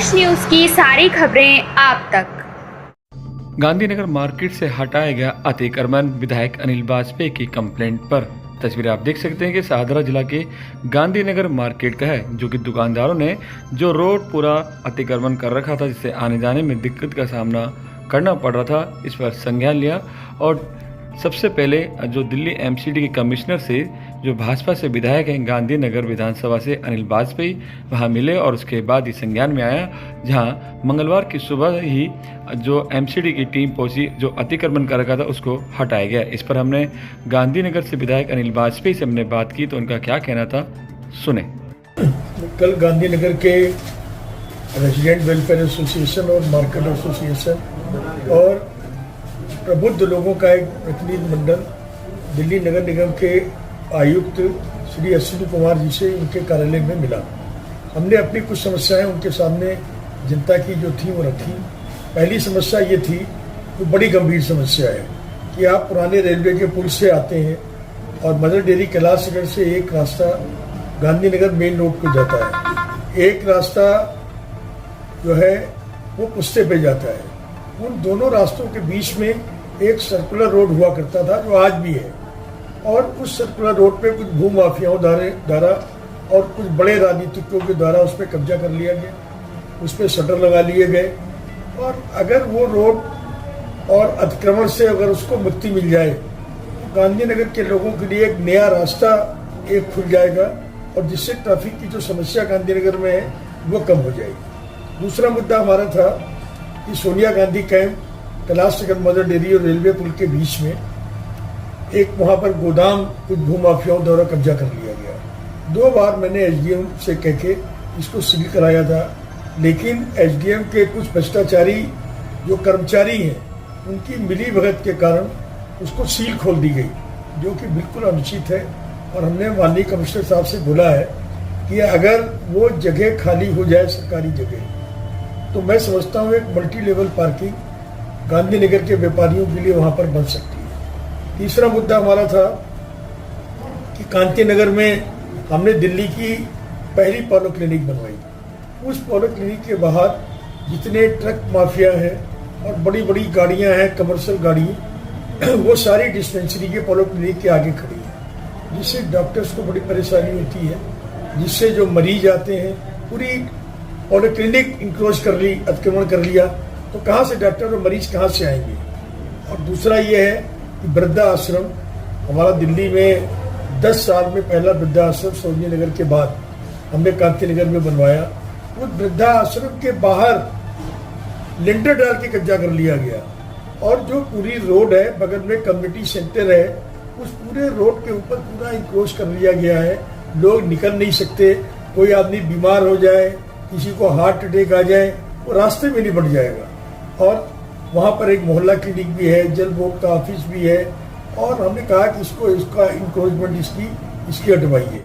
देश न्यूज की सारी खबरें आप तक। गांधीनगर मार्केट से हटाया गया अतिक्रमण विधायक अनिल वाजपेयी की कंप्लेंट पर। तस्वीरें आप देख सकते हैं कि शाहदरा जिला के गांधीनगर मार्केट का है, जो कि दुकानदारों ने जो रोड पूरा अतिक्रमण कर रखा था, जिससे आने जाने में दिक्कत का सामना करना पड़ रहा था, इस पर संज्ञान लिया। और सबसे पहले जो दिल्ली एमसीडी के कमिश्नर से, जो भाजपा से विधायक हैं गांधीनगर विधानसभा से अनिल वाजपेयी, वहां मिले और उसके बाद ही संज्ञान में आया, जहां मंगलवार की सुबह ही जो एमसीडी की टीम पहुंची, जो अतिक्रमण कर रखा था उसको हटाया गया। इस पर हमने गांधीनगर से विधायक अनिल वाजपेयी से हमने बात की, तो उनका क्या कहना था, सुने। कल गांधीनगर के रेजिडेंट वेलफेयर एसोसिएशन और मार्केट एसोसिएशन और प्रबुद्ध लोगों का एक प्रतिनिधि मंडल दिल्ली नगर निगम के आयुक्त श्री अश्विनी कुमार जी से उनके कार्यालय में मिला। हमने अपनी कुछ समस्याएं उनके सामने जनता की जो थी वो रखी। पहली समस्या ये थी, वो बड़ी गंभीर समस्या है कि आप पुराने रेलवे के पुल से आते हैं और मदर डेयरी कैलाशनगर से एक रास्ता गांधीनगर मेन रोड पे जाता है, एक रास्ता जो है वो पुस्ते पे जाता है। उन दोनों रास्तों के बीच में एक सर्कुलर रोड हुआ करता था, जो आज भी है, और उस सर्कुलर रोड पे कुछ भूमाफियाओं द्वारा और कुछ बड़े राजनीतिकों के द्वारा उस पर कब्जा कर लिया गया, उस पर शटर लगा लिए गए। और अगर वो रोड और अतिक्रमण से अगर उसको मुक्ति मिल जाए तो गांधीनगर के लोगों के लिए एक नया रास्ता एक खुल जाएगा, और जिससे ट्रैफिक की जो समस्या गांधीनगर में है वो कम हो जाएगी। दूसरा मुद्दा हमारा था कि Sonia Gandhi camp, Kailashnagar mother dairy और रेलवे पुल के बीच में एक वहां पर गोदाम कुछ भूमाफियाओं द्वारा कब्जा कर लिया गया। 2 बार मैंने एसडीएम से कह के इसको सील कराया था, लेकिन एसडीएम के कुछ भ्रष्टाचारी जो कर्मचारी हैं उनकी मिली भगत के कारण उसको सील खोल दी गई, जो कि बिल्कुल अनुचित है। और हमने माननीय कमिश्नर साहब से बोला है कि अगर वो जगह खाली हो जाए, सरकारी जगह, तो मैं समझता हूँ एक मल्टी लेवल पार्किंग गांधीनगर के व्यापारियों के लिए वहां पर बन सकती है। तीसरा मुद्दा हमारा था कि कांतीनगर में हमने दिल्ली की पहली पॉलो क्लिनिक बनवाई। उस पॉलो क्लिनिक के बाहर जितने ट्रक माफिया हैं और बड़ी बड़ी गाड़ियां हैं, कमर्शियल गाड़ी, वो सारी डिस्पेंसरी के पॉलो क्लिनिक के आगे खड़ी है, जिससे डॉक्टर्स को बड़ी परेशानी होती है, जिससे जो मरीज आते हैं, पूरी पॉलो क्लिनिक इंक्रोच कर ली, अतिक्रमण कर लिया, तो कहाँ से डॉक्टर और मरीज कहाँ से आएंगे। और दूसरा ये है कि वृद्धा आश्रम, हमारा दिल्ली में 10 साल में पहला वृद्धा आश्रम सोनिया नगर के बाद हमने कांतीनगर में बनवाया। उस वृद्धा आश्रम के बाहर लिंटर डाल के कब्जा कर लिया गया, और जो पूरी रोड है, बगल में कम्युनिटी सेंटर है, उस पूरे रोड के ऊपर पूरा इंक्रोच कर लिया गया है। लोग निकल नहीं सकते, कोई आदमी बीमार हो जाए, किसी को हार्ट अटैक आ जाए, वो रास्ते में नहीं बढ़ जाएगा। और वहाँ पर एक मोहल्ला क्लिनिक भी है, जल बोर्ड का ऑफिस भी है, और हमने कहा कि इसका इंक्रोचमेंट इसकी हटवाइए।